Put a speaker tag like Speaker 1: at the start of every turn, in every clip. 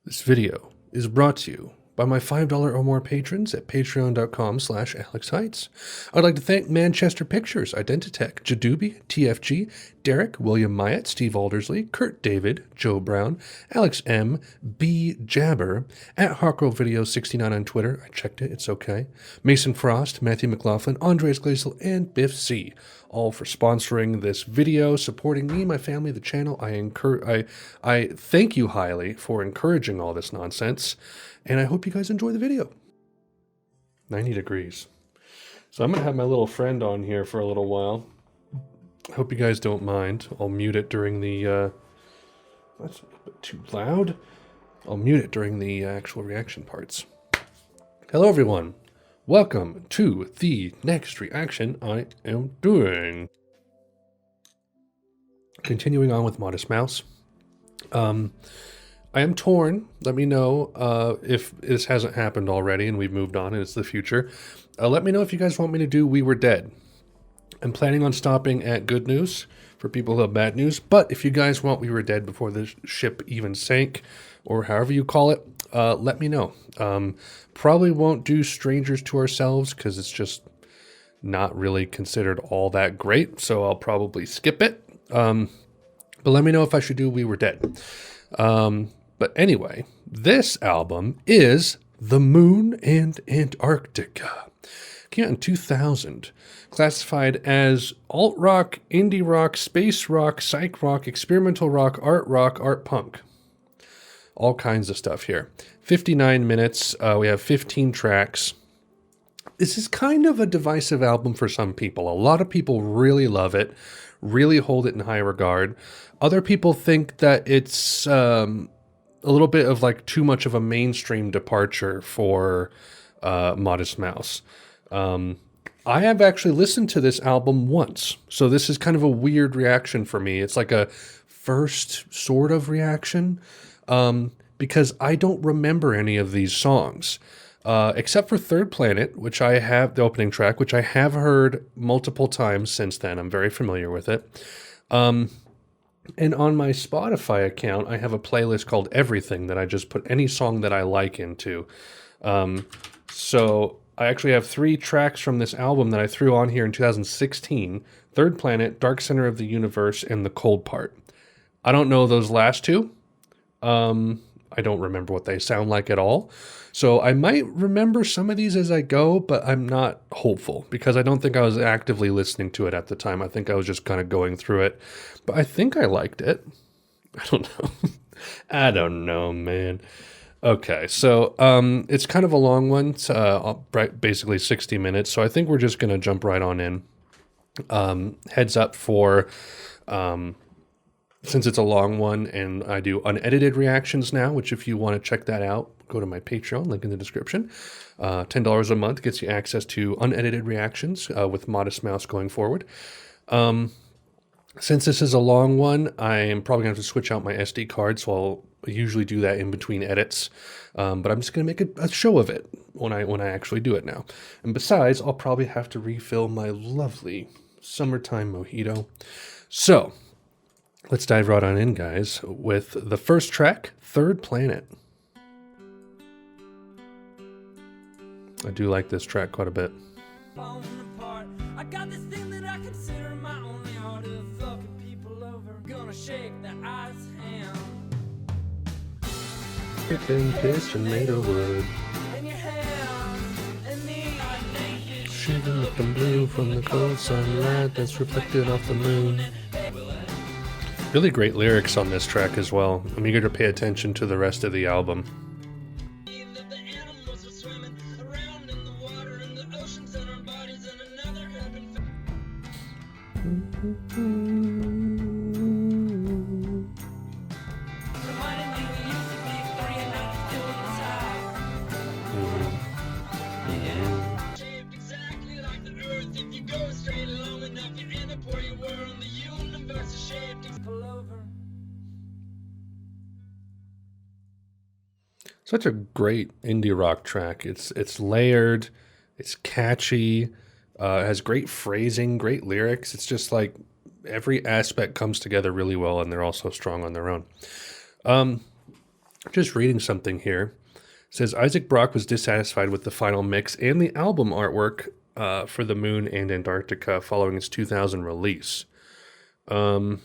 Speaker 1: This video is brought to you by my $5 or more patrons at patreon.com/AlexHeitz. I'd like to thank Manchester Pictures, Identitech, Jadubi, TFG, Derek, William Myatt, Steve Aldersley, Kurt David, Joe Brown, Alex M, B Jabber, at Harko Video 69 on Twitter. I checked it, it's okay. Mason Frost, Matthew McLaughlin, Andres Glazel, and Biff C. All for sponsoring this video, supporting me, my family, the channel. I thank you highly for encouraging all this nonsense, and I hope you guys enjoy the video. 90 degrees. So I'm going to have my little friend on here for a little while. Hope you guys don't mind. I'll mute it during the, that's a little bit too loud. I'll mute it during the actual reaction parts. Hello everyone. Welcome to the next reaction I am doing. Continuing on with Modest Mouse. I am torn. Let me know if this hasn't happened already and we've moved on and it's the future. Let me know if you guys want me to do We Were Dead. I'm planning on stopping at good news for people who have bad news, but if you guys want We Were Dead before the ship even sank, or however you call it, let me know. Probably won't do Strangers to Ourselves because it's just not really considered all that great, so I'll probably skip it. But let me know if I should do We Were Dead. But anyway, this album is The Moon and Antarctica. Came out in 2000. Classified as alt-rock, indie rock, space rock, psych rock, experimental rock, art punk. All kinds of stuff here. 59 minutes. We have 15 tracks. This is kind of a divisive album for some people. A lot of people really love it, really hold it in high regard. Other people think that it's a little bit of like too much of a mainstream departure for Modest Mouse. I have actually listened to this album once, so this is kind of a weird reaction for me. It's like a first sort of reaction. Because I don't remember any of these songs, except for Third Planet, which I have, the opening track, which I have heard multiple times since then. I'm very familiar with it. And on my Spotify account, I have a playlist called Everything that I just put any song that I like into. So I actually have 3 tracks from this album that I threw on here in 2016. Third Planet, Dark Center of the Universe, and The Cold Part. I don't know those last two. I don't remember what they sound like at all. So I might remember some of these as I go, but I'm not hopeful because I don't think I was actively listening to it at the time. I think I was just kind of going through it, but I think I liked it. I don't know. I don't know, man. Okay, so it's kind of a long one. It's basically 60 minutes. So I think we're just going to jump right on in. Heads up for... since it's a long one and I do unedited reactions now, which if you want to check that out, go to my Patreon, link in the description. $10 a month gets you access to unedited reactions with Modest Mouse going forward. Since this is a long one, I am probably going to have to switch out my SD card, so I'll usually do that in between edits. But I'm just going to make a show of it when I actually do it now. And besides, I'll probably have to refill my lovely summertime mojito. So... let's dive right on in, guys, with the first track, Third Planet. I do like this track quite a bit. I got this thing that I consider my only art of fucking people over. Gonna shake the ice hand. Freaking pitch and made of wood. Shooting up the blue from the cold sunlight that's reflected off the moon. Really great lyrics on this track as well. I'm eager to pay attention to the rest of the album. Such a great indie rock track. It's layered, it's catchy, it has great phrasing, great lyrics. It's just like every aspect comes together really well, and they're all so strong on their own. Just reading something here. It says Isaac Brock was dissatisfied with the final mix and the album artwork for the Moon and Antarctica following its 2000 release. And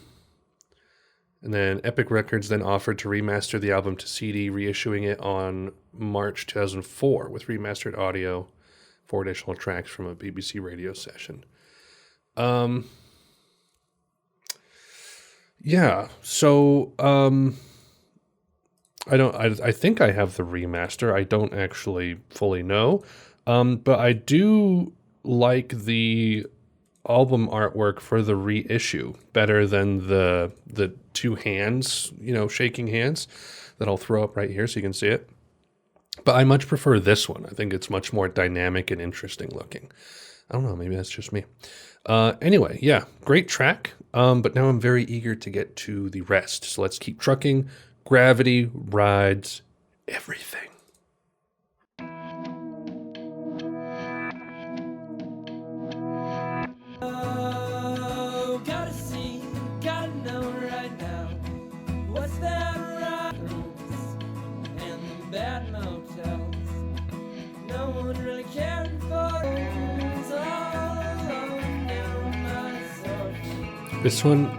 Speaker 1: then Epic Records then offered to remaster the album to CD, reissuing it on March 2004 with remastered audio, 4 additional tracks from a BBC radio session. Yeah, so I think I have the remaster. I don't actually fully know. But I do like the album artwork for the reissue better than the two hands, shaking hands that I'll throw up right here so you can see it. But I much prefer this one. I think it's much more dynamic and interesting looking. I don't know, maybe that's just me. Anyway, yeah, great track. But now I'm very eager to get to the rest. So let's keep trucking. Gravity rides everything.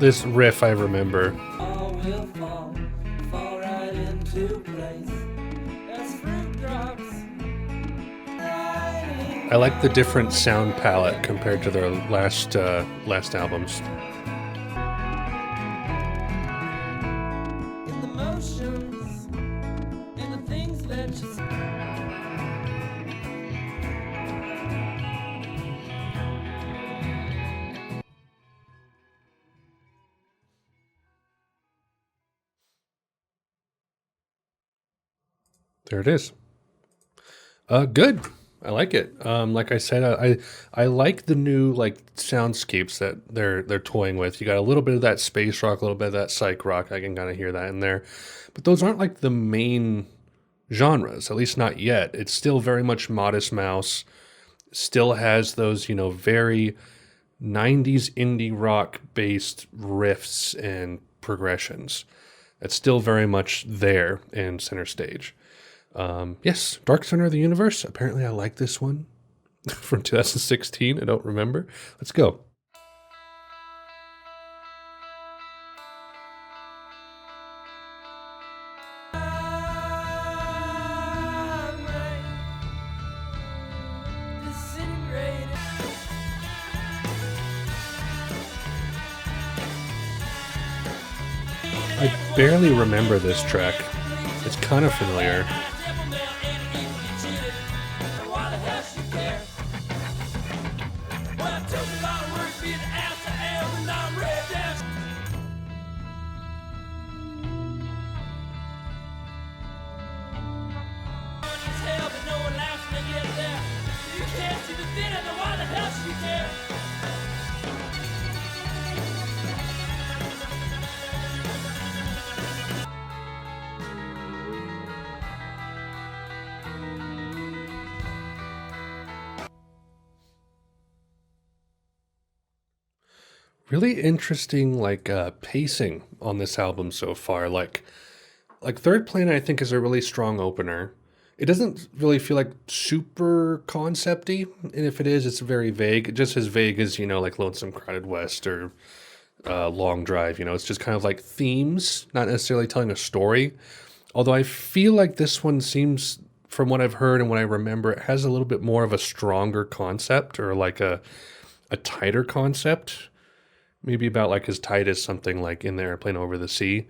Speaker 1: This riff I remember. I like the different sound palette compared to their last albums. There it is. Good. I like it. Like I said, I like the new soundscapes that they're toying with. You got a little bit of that space rock, a little bit of that psych rock. I can kind of hear that in there, but those aren't like the main genres, at least not yet. It's still very much Modest Mouse. Still has those very 90s indie rock based riffs and progressions. It's still very much there in center stage. Yes, Dark Center of the Universe. Apparently I like this one from 2016. I don't remember. Let's go. I barely remember this track. It's kind of familiar. Really interesting, pacing on this album so far. Like Third Planet, I think is a really strong opener. It doesn't really feel like super concepty, and if it is, it's very vague. Just as vague as like Lonesome Crowded West or Long Drive. It's just kind of like themes, not necessarily telling a story. Although I feel like this one seems, from what I've heard and what I remember, it has a little bit more of a stronger concept, or like a tighter concept. Maybe about like as tight as something like In the Airplane Over the Sea,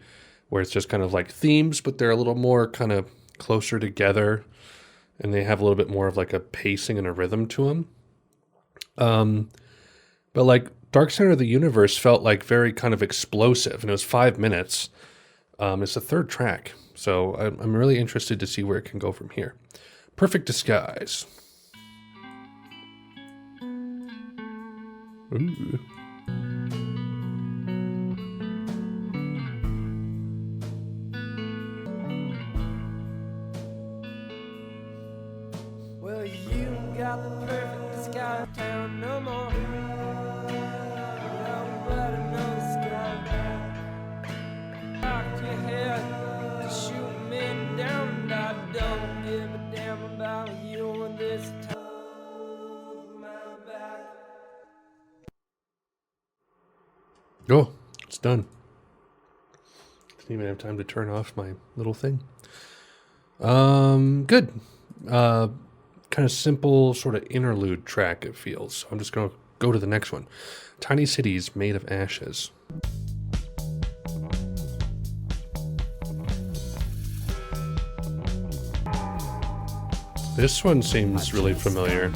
Speaker 1: where it's just kind of like themes, but they're a little more kind of closer together, and they have a little bit more of like a pacing and a rhythm to them. But like Dark Center of the Universe felt like very kind of explosive, and it was 5 minutes. It's the third track, so I'm really interested to see where it can go from here. Perfect Disguise. Ooh. Oh, it's done. Didn't even have time to turn off my little thing. Good. Kind of simple sort of interlude track it feels. So I'm just going to go to the next one. Tiny Cities Made of Ashes. This one seems really familiar.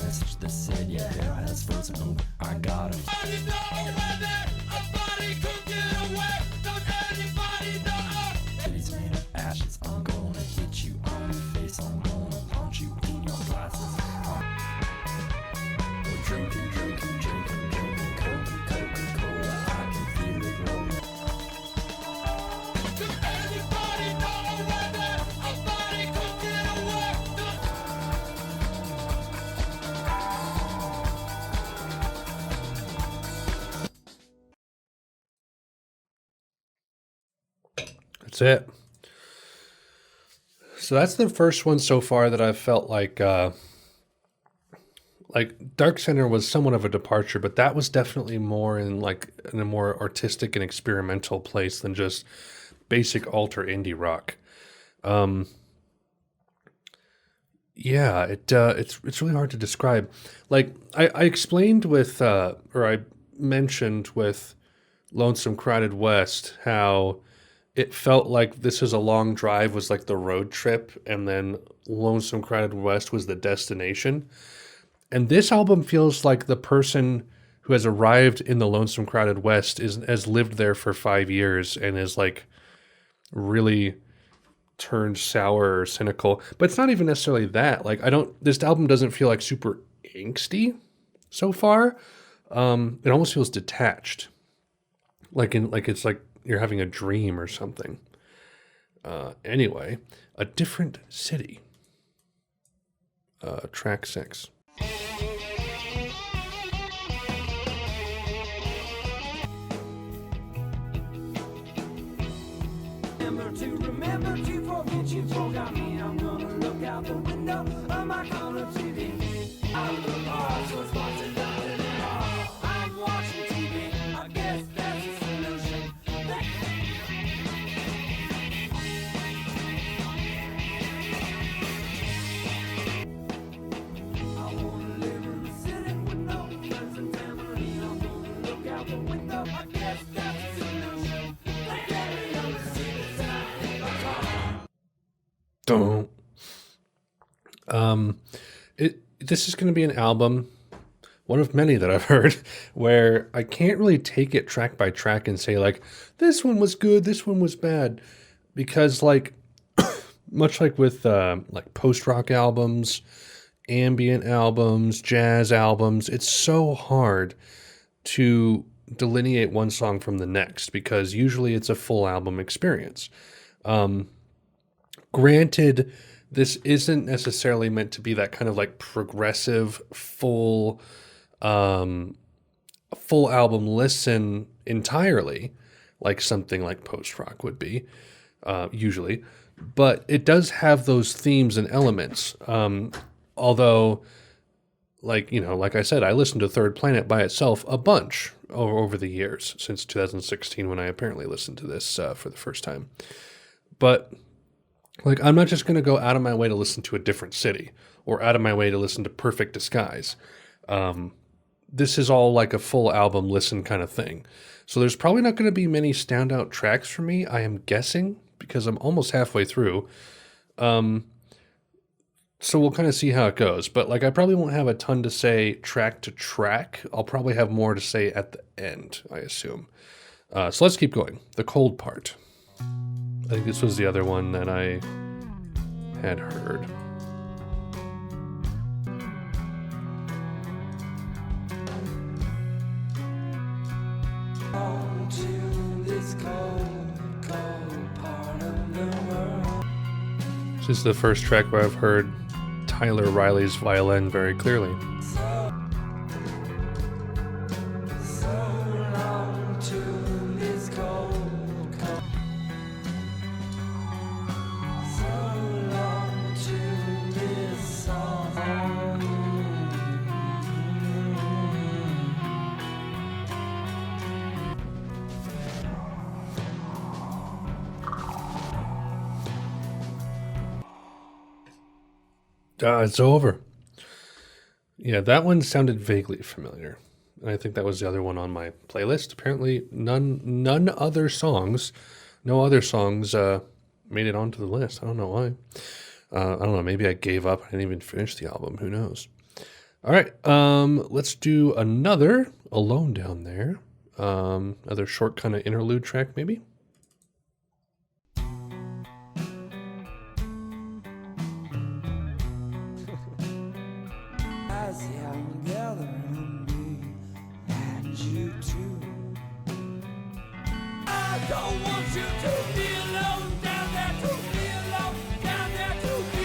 Speaker 1: That's it. So that's the first one so far that I've felt like Dark Center was somewhat of a departure, but that was definitely more in a more artistic and experimental place than just basic alter indie rock. Yeah, it's really hard to describe. Like I explained with or I mentioned with Lonesome Crowded West how it felt like This Is a Long Drive was like the road trip, and then Lonesome Crowded West was the destination. And this album feels like the person who has arrived in the Lonesome Crowded West has lived there for 5 years and is like really turned sour or cynical. But it's not even necessarily that. Like this album doesn't feel like super angsty so far. It almost feels detached. Like it's like you're having a dream or something. Anyway, A Different City. Track 6.
Speaker 2: Remember to forget you forgot me. I'm gonna look out the window of my color TV. Out of the bars was watching nothing at all. I'm watching TV. I guess that's the solution. I wanna live in the city with no friends and family. I'm gonna look out the window. I guess that's the solution.
Speaker 1: Don't. This is going to be an album, one of many that I've heard, where I can't really take it track by track and say like, this one was good, this one was bad, because like, much like with like post-rock albums, ambient albums, jazz albums, it's so hard to delineate one song from the next because usually it's a full album experience. Granted, this isn't necessarily meant to be that kind of like progressive full album listen entirely, like something like post-rock would be, usually. But it does have those themes and elements. Although, like I said, I listened to Third Planet by itself a bunch over the years, since 2016 when I apparently listened to this for the first time. But like, I'm not just going to go out of my way to listen to A Different City or out of my way to listen to Perfect Disguise. This is all like a full album listen kind of thing. So there's probably not going to be many standout tracks for me, I am guessing, because I'm almost halfway through. So we'll kind of see how it goes. But like, I probably won't have a ton to say track to track. I'll probably have more to say at the end, I assume. So let's keep going. The Cold Part. I think this was the other one that I had heard. This is the first track where I've heard Tyler Riley's violin very clearly. It's over. Yeah, that one sounded vaguely familiar. And I think that was the other one on my playlist. Apparently, no other songs made it onto the list. I don't know why. I don't know. Maybe I gave up. I didn't even finish the album. Who knows? All right. Let's do another Alone Down There. Another short kind of interlude track, maybe.
Speaker 2: As the young gathering me and you too. I don't want you to be alone down there, to be alone down there, to be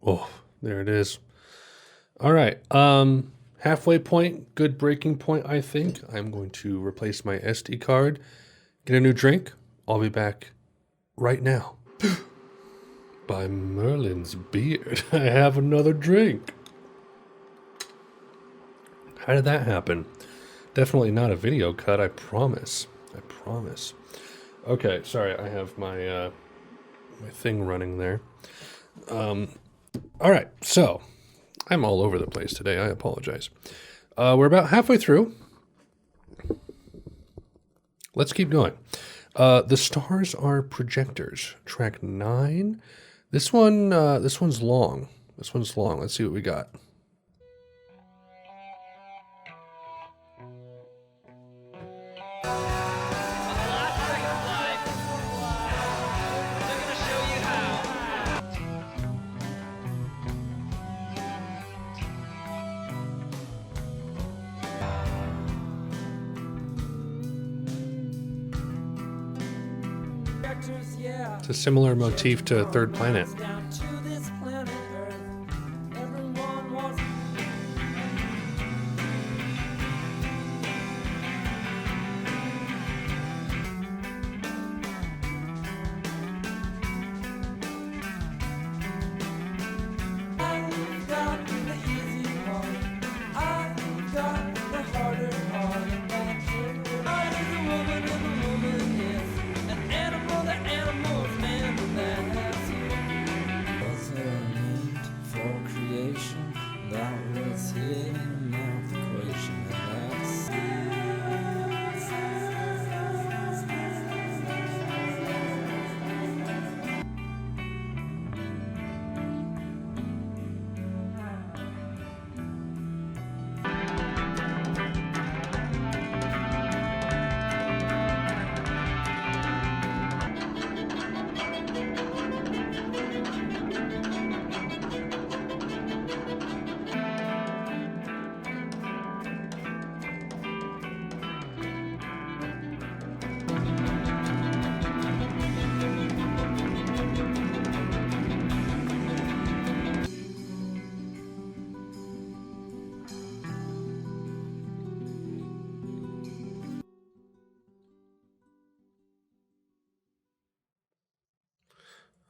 Speaker 1: Oh, there it is. All right. Halfway point, good breaking point, I think. I'm going to replace my SD card, get a new drink. I'll be back right now. By Merlin's beard, I have another drink. How did that happen? Definitely not a video cut, I promise. I promise. Okay, sorry, I have my my thing running there. All right, so I'm all over the place today. I apologize. We're about halfway through. Let's keep going. The Stars Are Projectors, track 9. This one's long. This one's long. Let's see what we got.
Speaker 2: yeah.
Speaker 1: It's a similar motif to Third Planet.
Speaker 2: Down to this planet Earth. Everyone was I've got the easy part. I've got the harder part. I is a woman and a woman is an animal. The animal's man that has you. Was there a need for creation that was hidden in the math equation? And that's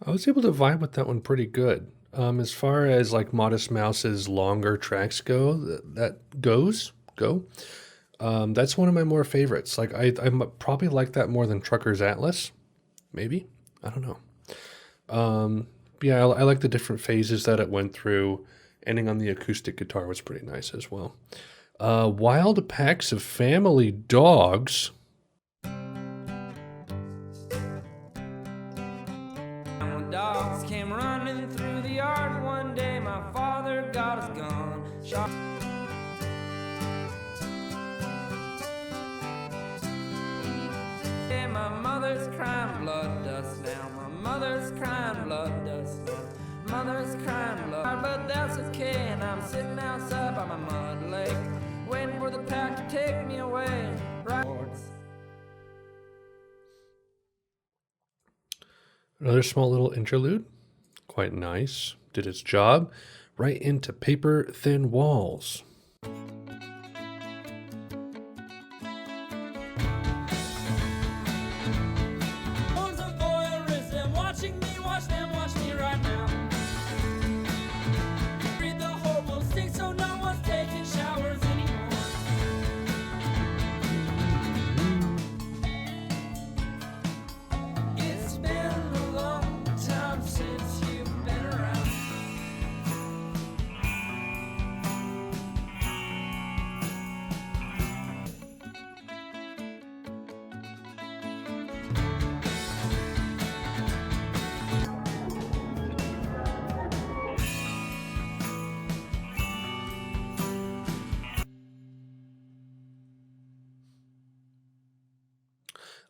Speaker 1: I was able to vibe with that one pretty good. As far as like Modest Mouse's longer tracks go, that's one of my more favorites. Like I probably like that more than Trucker's Atlas, maybe. I don't know. But yeah, I like the different phases that it went through. Ending on the acoustic guitar was pretty nice as well. Wild Packs of Family Dogs.
Speaker 2: dogs came running through the yard one day. My father got his gun shot. Hey, my mother's crying blood dust now. My mother's crying blood dust now. Mother's crying blood, but that's okay. And I'm sitting outside by my mud lake, waiting for the pack to take me away. Right.
Speaker 1: Another small little interlude. Quite nice. Did its job. Right into Paper Thin Walls.
Speaker 2: Horns of voyeurism, watching me, watch them watch me right now.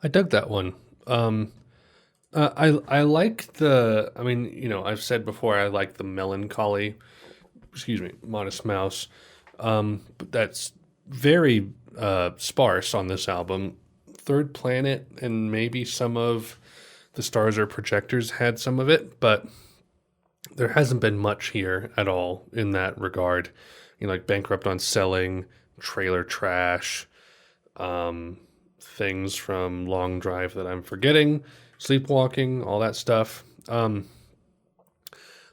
Speaker 1: I dug that one. Um, I like the. I mean, you know, I've said before I like the melancholy. Excuse me, Modest Mouse. But that's very sparse on this album. Third Planet and maybe some of the Stars Are Projectors had some of it, but there hasn't been much here at all in that regard. You know, like Bankrupt on Selling, Trailer Trash, things from Long Drive that I'm forgetting, Sleepwalking, all that stuff. But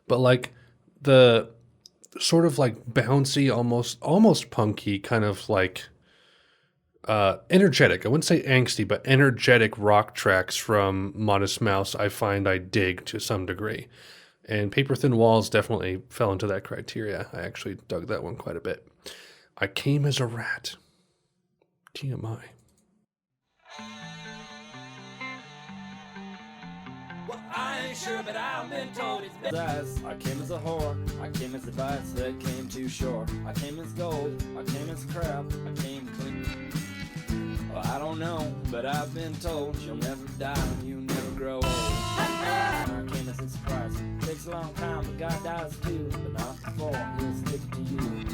Speaker 1: like the sort of like bouncy, almost punky, kind of like energetic. I wouldn't say angsty, but energetic rock tracks from Modest Mouse I find I dig to some degree. And Paper Thin Walls definitely fell into that criteria. I actually dug that one quite a bit. I Came as a Rat. TMI.
Speaker 2: Well, I ain't sure, but I've been told it's been.
Speaker 3: I came as a whore, I came as a vice that came too short. I came as gold, I came as crap, I came clean. Well, I don't know, but I've been told you'll never die and you never grow old. I came as a surprise. Takes a long time, but God dies too, but not before he'll stick to you.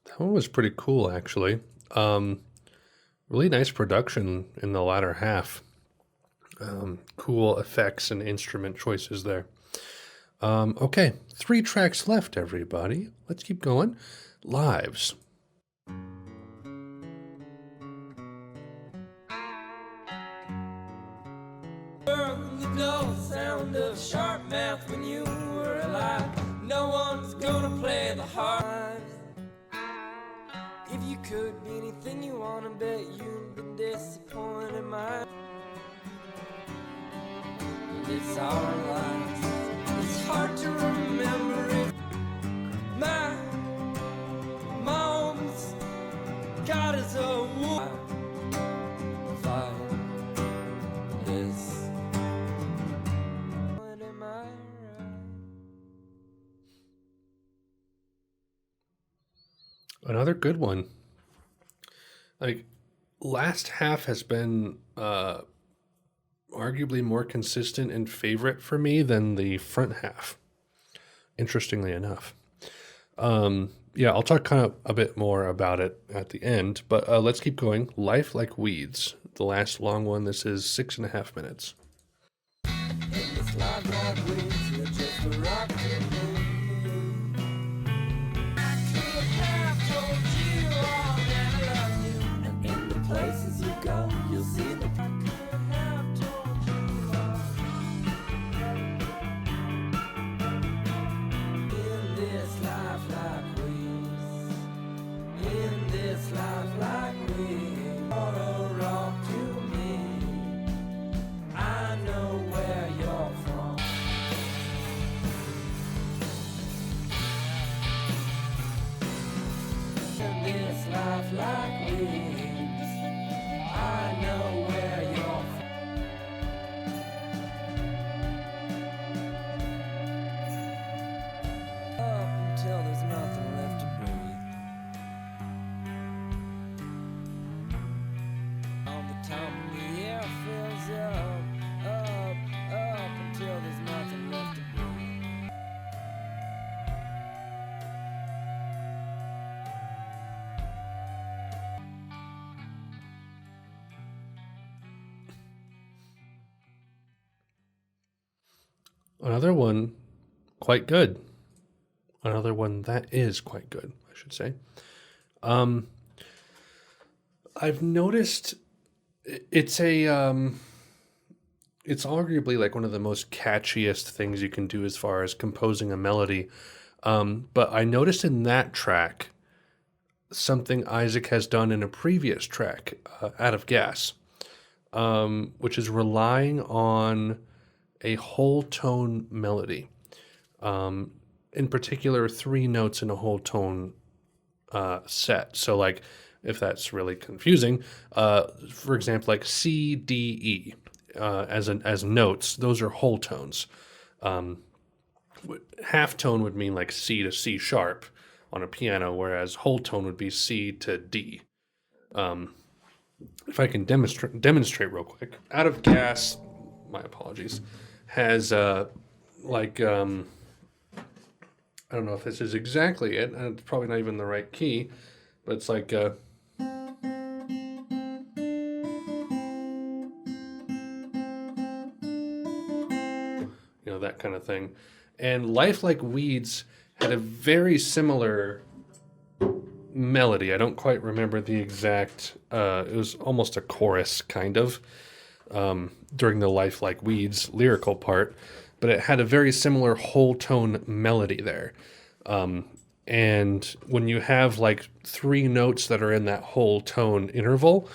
Speaker 1: That one was pretty cool, actually. Really nice production in the latter half. Cool effects and instrument choices there. Okay, 3 tracks left, everybody. Let's keep going. Lives.
Speaker 2: You know the sound of sharp mouth when you were alive. No one's gonna play the harp. If you could be anything you wanna bet you'd be disappointed in my. It's our lives. It's hard to remember it. My mom's God is a woman. Fight this. Am I right?
Speaker 1: Another good one. Like, last half has been arguably more consistent and favorite for me than the front half, interestingly enough. Yeah, I'll talk kind of a bit more about it at the end, but let's keep going. Life Like Weeds, the last long one. This is 6.5 minutes.
Speaker 2: It's life like weeds, you're just a rock to me. I could have told you I'll never love you, and in the places you go, you'll see the. I could have told you in this life like weeds, in this life like weeds, you're a rock to me. I know where you're from. In this life like weeds, I know where you're from. Up until there's nothing left to breathe. All the time the air fills up until there's nothing left to breathe.
Speaker 1: Another one quite good. Another one that is quite good, I should say. I've noticed it's it's arguably like one of the most catchiest things you can do as far as composing a melody. But I noticed in that track something Isaac has done in a previous track, Out of Gas. which is relying on a whole tone melody. In particular, 3 notes in a whole tone set. So, like, if that's really confusing, for example, like C, D, E as notes, those are whole tones. Half tone would mean like C to C sharp on a piano, whereas whole tone would be C to D. If I can demonstrate real quick, Out of Gas, my apologies, has I don't know if this is exactly it, and it's probably not even the right key, but it's like that kind of thing. And Life Like Weeds had a very similar melody. I don't quite remember the exact, it was almost a chorus, kind of, during the Life Like Weeds lyrical part, but it had a very similar whole tone melody there. And when you have like 3 notes that are in that whole tone interval,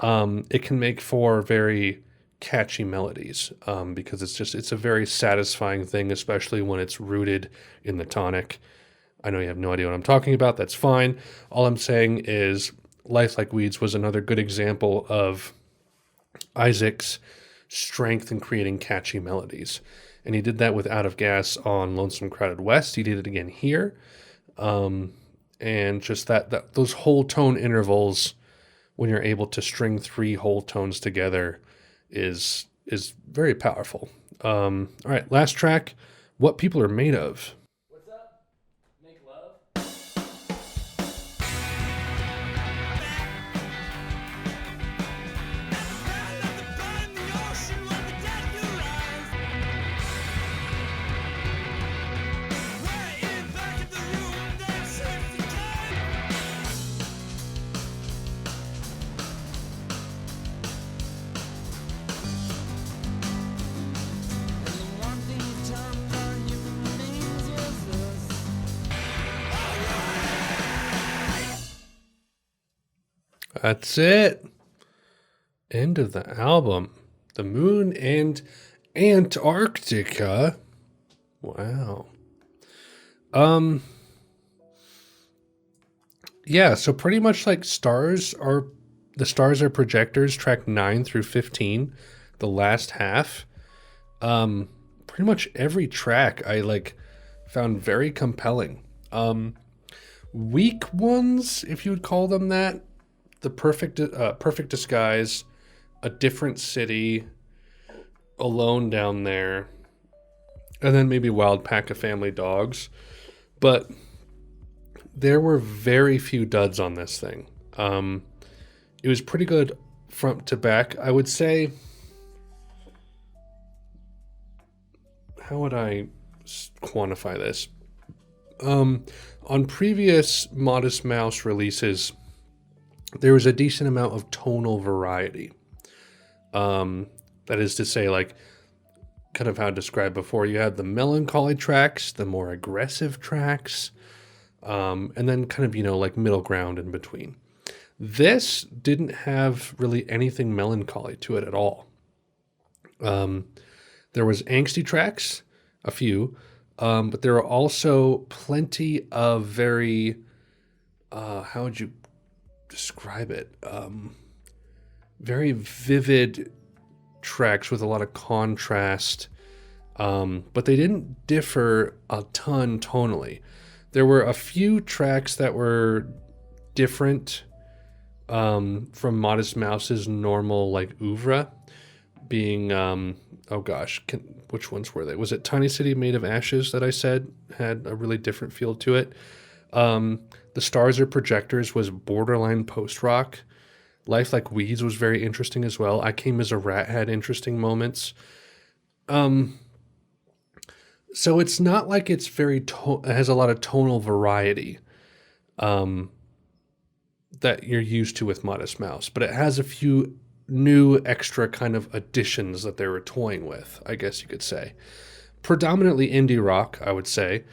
Speaker 1: it can make for very catchy melodies, because it's a very satisfying thing, especially when it's rooted in the tonic. I know you have no idea what I'm talking about. That's fine. All I'm saying is Life Like Weeds was another good example of Isaac's strength in creating catchy melodies. And he did that with Out of Gas on Lonesome Crowded West. He did it again here. And just that those whole tone intervals, when you're able to string 3 whole tones together, is very powerful. All right, last track, What People Are Made Of.
Speaker 3: What's up? Make love?
Speaker 1: That's it. End of the album. The Moon and Antarctica. Wow. Yeah, so pretty much like Stars Are Projectors, track 9 through 15, the last half. Pretty much every track I found very compelling. Weak ones, if you would call them that, the Perfect Disguise, A Different City, Alone Down There, and then maybe Wild Pack of Family Dogs. But there were very few duds on this thing. It was pretty good front to back. I would say, how would I quantify this? On previous Modest Mouse releases, there was a decent amount of tonal variety. That is to say, kind of how I described before, you had the melancholy tracks, the more aggressive tracks, and then kind of, middle ground in between. This didn't have really anything melancholy to it at all. There was angsty tracks, a few, but there were also plenty of very, how would you describe it? Very vivid tracks with a lot of contrast, but they didn't differ a ton tonally. There were a few tracks that were different from Modest Mouse's normal oeuvre, being which ones were they? Was it Tiny City Made of Ashes that I said had a really different feel to it? The Stars Are Projectors was borderline post-rock. Life Like Weeds was very interesting as well. I Came as a Rat had interesting moments. So it's not like it's it has a lot of tonal variety that you're used to with Modest Mouse, but it has a few new extra kind of additions that they were toying with, I guess you could say. Predominantly indie rock, I would say.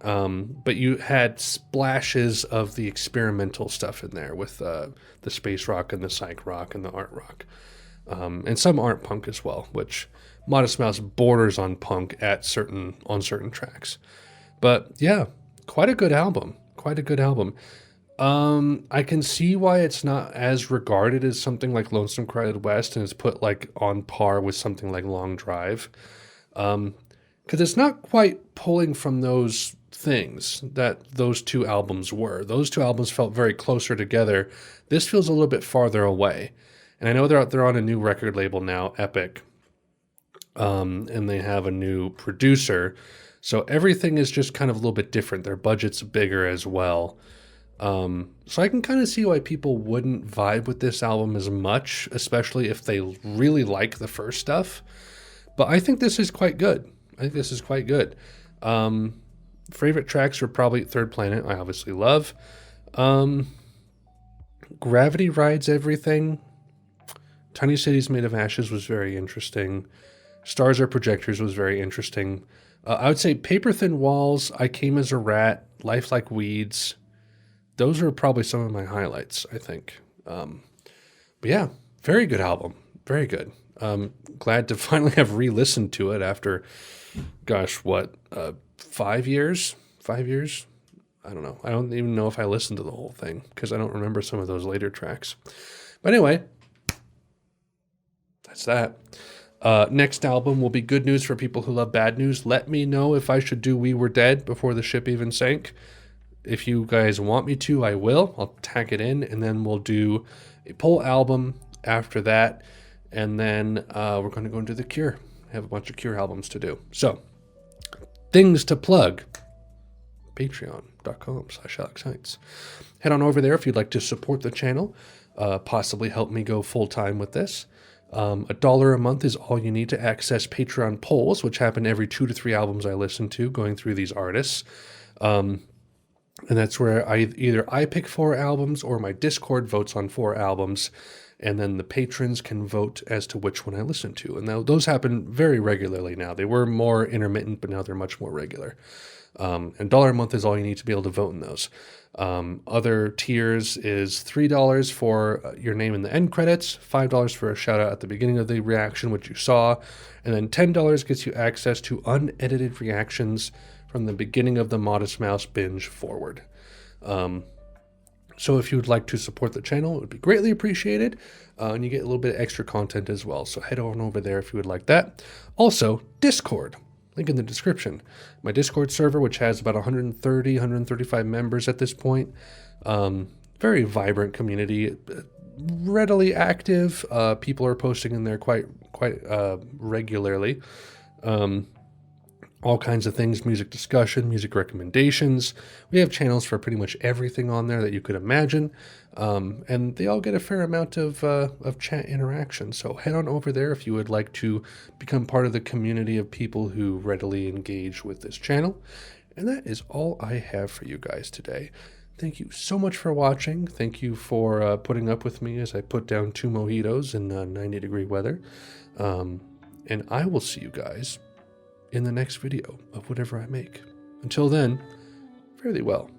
Speaker 1: But you had splashes of the experimental stuff in there with the space rock and the psych rock and the art rock. And some aren't punk as well, which Modest Mouse borders on punk on certain tracks. But yeah, quite a good album. Quite a good album. I can see why it's not as regarded as something like Lonesome Crowded West, and it's put like on par with something like Long Drive. Because it's not quite pulling from those things that those two albums were. Those two albums felt very closer together. This feels a little bit farther away. And I know they're on a new record label now, Epic. And they have a new producer. So everything is just kind of a little bit different. Their budget's bigger as well. So I can kind of see why people wouldn't vibe with this album as much, especially if they really like the first stuff. But I think this is quite good. Favorite tracks are probably Third Planet, I obviously love. Gravity Rides Everything. Tiny Cities Made of Ashes was very interesting. Stars Are Projectors was very interesting. I would say Paper Thin Walls, I Came as a Rat, Life Like Weeds. Those are probably some of my highlights, I think. But yeah, very good album. Very good. Glad to finally have re-listened to it after, 5 years? 5 years? I don't know. I don't even know if I listened to the whole thing because I don't remember some of those later tracks. But anyway, that's that. Next album will be good news for people who love bad news. Let me know if I should do We Were Dead before the ship even sank. If you guys want me to, I will. I'll tack it in, and then we'll do a Pole album after that. And then we're going to go into The Cure. I have a bunch of Cure albums to do. So, things to plug. Patreon.com/AlexHeitz. Head on over there if you'd like to support the channel. Possibly help me go full-time with this. $1 a month is all you need to access Patreon polls, which happen every 2 to 3 albums I listen to, going through these artists. And that's where I pick 4 albums or my Discord votes on 4 albums, and then the patrons can vote as to which one I listen to. And now those happen very regularly now. They were more intermittent, but now they're much more regular. And $1 a month is all you need to be able to vote in those. Other tiers is $3 for your name in the end credits, $5 for a shout out at the beginning of the reaction, which you saw, and then $10 gets you access to unedited reactions from the beginning of the Modest Mouse binge forward. So if you would like to support the channel, it would be greatly appreciated. And you get a little bit of extra content as well. So head on over there if you would like that. Also, Discord. Link in the description. My Discord server, which has about 135 members at this point. Very vibrant community. Readily active. People are posting in there quite regularly. All kinds of things, music discussion, music recommendations. We have channels for pretty much everything on there that you could imagine. And they all get a fair amount of chat interaction. So head on over there if you would like to become part of the community of people who readily engage with this channel. And that is all I have for you guys today. Thank you so much for watching. Thank you for putting up with me as I put down 2 mojitos in 90-degree weather. And I will see you guys in the next video of whatever I make. Until then, fare thee well.